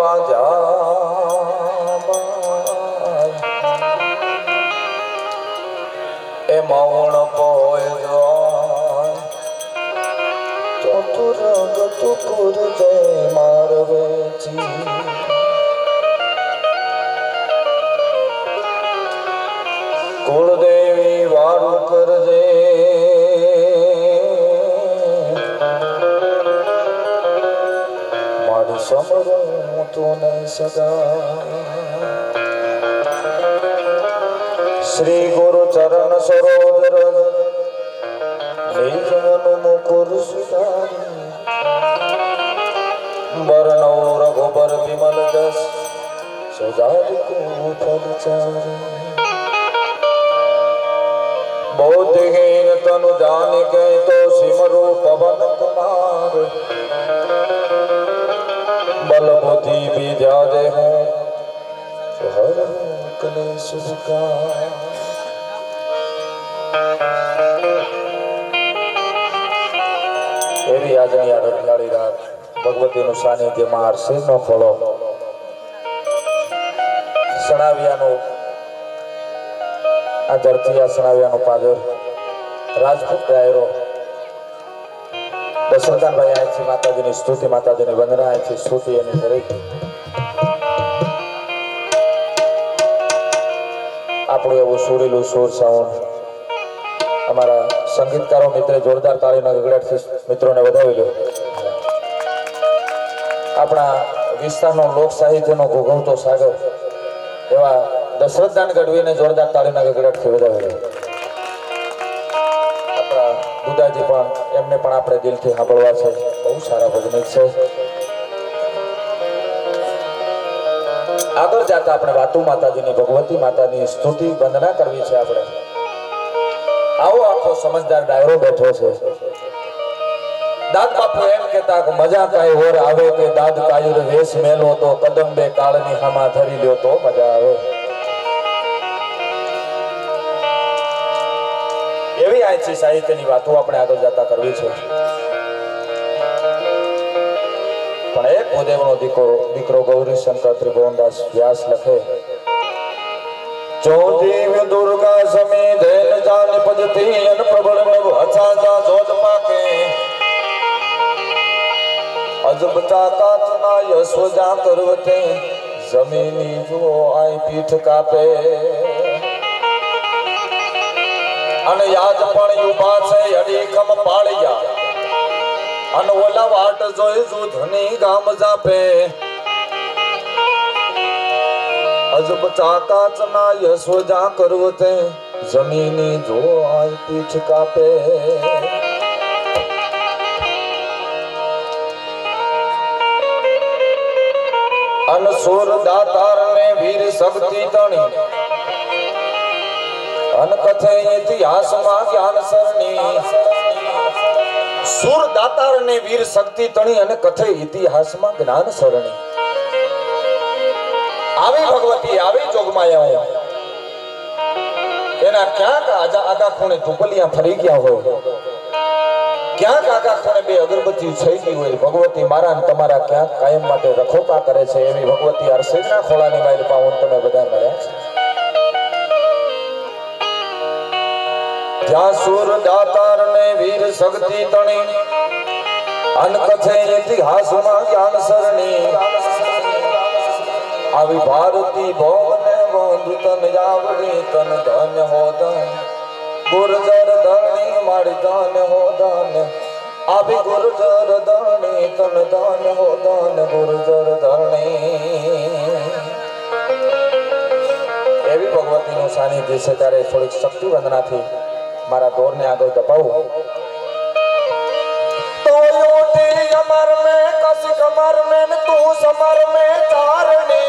બાજા એ મૌણ પોય ચતુર ગતુપુર જય મારવેજી કુળદેવી વાળું કરજે મારી સમરું તુને સદા શ્રી ગુરુ ચરણ સરોજ રજ નિજ મુકુર સુધારી બરણો રઘુબર વિમલ જસ સુધારી કો ફલચારી બૌદ્ધહીન તनु જાન કે તો સિમરો પવન કુમાર बल बुद्धि विद्या दे हर कले सुखा एवी આજની આ રખડાળી રાત ભગવતીનું સાનિધ્યમાં આરસીનો ફળો સણાવિયાનો આ ધરતી આ સણાવિયાનો પાદર રાજપૂત ડાયરો દશરથભાઈ અહીંથી માતાજીની સ્તુતિ માતાજીની વંદના અહીંથી સ્તુતિ એની કરી આપણું એવું સુરીલું સુર સાઉન્ડ અમારા સંગીતકારો મિત્રે જોરદાર તાળીના ગગડાટથી મિત્રોને વધાવી લો. આપણા વિસ્તારનો લોક સાહિત્યનો ઘોઘવતો સાગર એવા દશરથદાન ગઢવીને જોરદાર તાળીના ગગડાટથી વધાવી લો. દુદાજી પણ એમને પણ આપણે દિલથી સાંભળવા છે. બહુ સારા ભજનિક છે. આગળ જતા આપણે વાતુ માતાજીની ભગવતી માતાની સ્તુતિ વંદના કરવી છે. આપણે આવો આખો સમજદાર ડાયરો બેઠો છે. દાદ બાપુ એમ કહેતા કે મજા કાંઈ ઓર આવે કે દાદ કાયુર વેશ મેલો તો કદમ બે કાળની હામા ધરી લ્યો તો મજા આવે. એવી આયથી સાહિત્યની વાતો આપણે આગળ જતા કરવી છે. પણ એક ભૂદેવનો દીકરો ગૌરી શંકર ત્રિભુવનદાસ વ્યાસ લખે જો દેવ દુર્ગા સમી ધૈન જાન પજતી અન પ્રબળ નવ અછા જા જોત પાકે અજબ તાકાત ના યશોજા કરવતે જમીની જો આઈ પીઠ કાપે અને યાદ પણ યુબા છે અડીખમ પાળિયા અને ઓલા વાટ જોઈ જુધની ગામ જાપે અજબ ચાકાચ ના યશોજા કરવતે જમીની જો આઈ પીઠ કાપે અન સુર દાતાર ને વીર શક્તિ તણી અન કથે ઇતિહાસમાં જ્ઞાન સરણી સુર દાતાર ને વીર શક્તિ તણી અને કથે ઇતિહાસમાં જ્ઞાન સરણી આવી ભગવતી આવી જોગમાયા એના ક્યાંક આગા ખૂણે ધુપલિયા ફરી ગયા હોય ક્યાંક આગા ખૂણે બે અગરબત્તી થઈ ગઈ હોય ભગવતી મારા તમારા ક્યાંક કાયમ માટે રખોપા કરે છે એવી ભગવતી અરસેના ખોળાની માઇલ પાવન તમે બધા મળ્યા છે. જ્યાં સુર દાતાર ને વીર શક્તિ તણી અન કથે ઇતિહાસમાં જ્ઞાન સરણી આવી ભારતી ભોને વંદુ તન આવડી તન ધન્ય હો ધન ગુર્જર ધણી મારી ધન્ય હો ધન્ય આવી ગુર્જર ધણી તન ધન્ય હો ધન ગુર્જર ધણી એવી ભગવતીનું સાનિધ્ય છે. ત્યારે થોડીક શક્તિ વંદનાથી મારા દોરને આગળ દબાવું તો યોટી અમર મે કસ કમર મે તું સમર મે ચારણી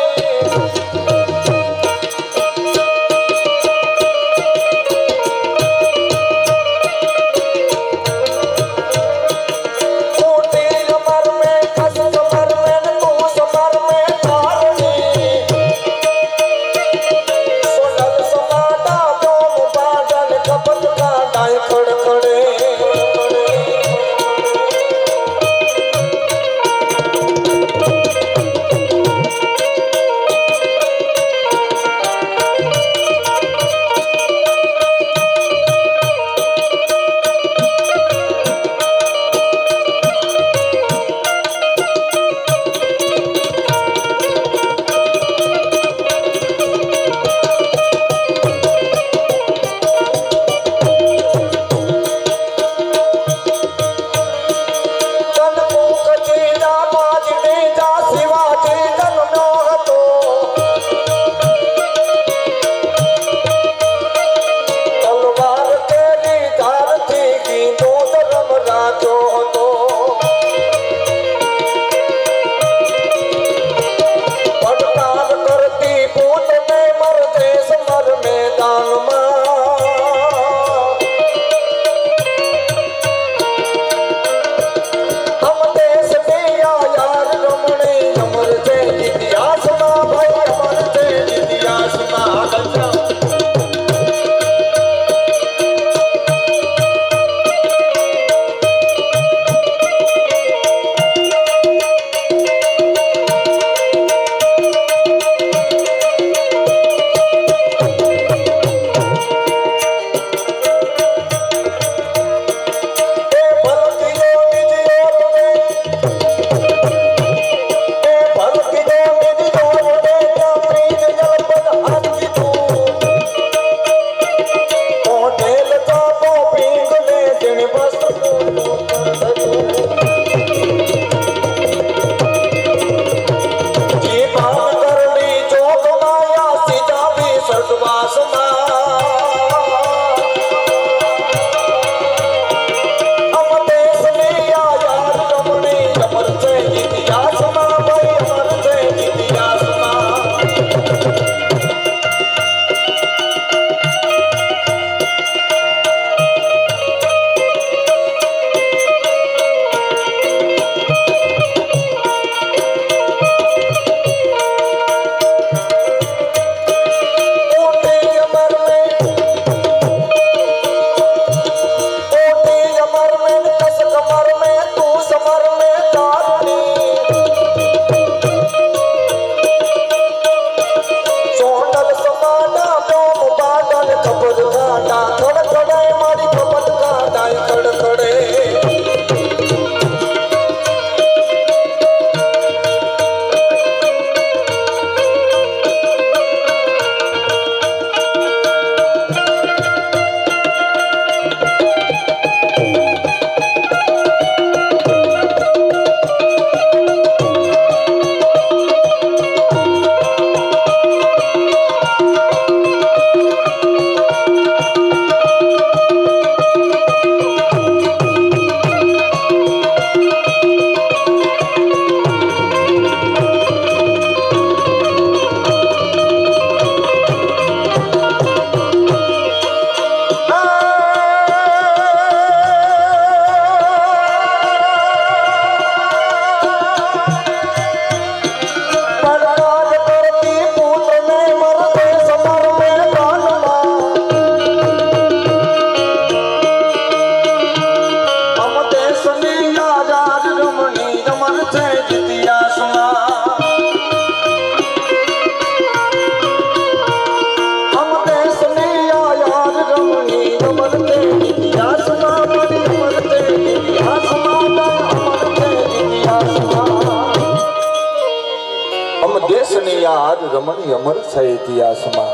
અમ દેશની યાદ રમણી અમર છે ઇતિહાસમાં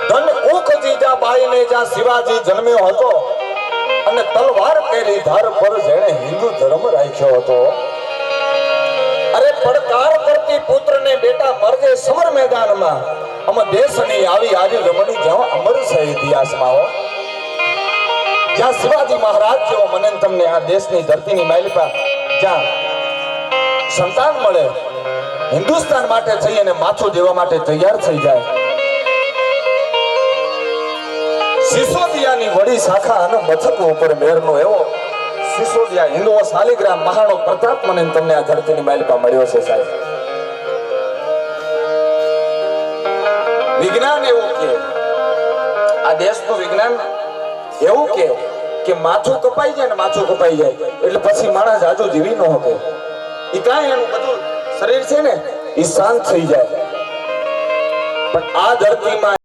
ધન કુખ જીજા બાઈને જ્યાં શિવાજી જન્મ્યો હતો અને તલવાર કેરી ધાર પર જેણે હિન્દુ ધર્મ રાખ્યો હતો અરે પડકાર કરતી પુત્રને બેટા મરજે સમર મેદાનમાં અમ દેશની આવી આજ રમણી જ્યાં અમર છે ઇતિહાસમાં હો જ્યાં શિવાજી મહારાજ જેવો મને તમને આ દેશની ધરતીની માલિકા જ્યાં સંતાન મળે હિન્દુસ્તાન માટે થઈ અને માથું દેવા માટે તૈયાર થઈ જાય સિસોદિયાની વડી શાખા અને મથક ઉપર મેરનો એવો સિસોદિયા હિન્દુઓ શાલિગ્રામ મહારાણો પ્રતાપ મને તમને આ ધરતીની માલિકા મળ્યો છે સાહેબ વિજ્ઞાન એવું કે આ દેશનું વિજ્ઞાન એવું કે માથું કપાઈ જાય ને માથું કપાઈ જાય એટલે પછી માણસ આજુ જીવી ન શકે એ કાંઈ એનું બધું શરીર છે ને એ શાંત થઈ જાય પણ આ ધરતીમાં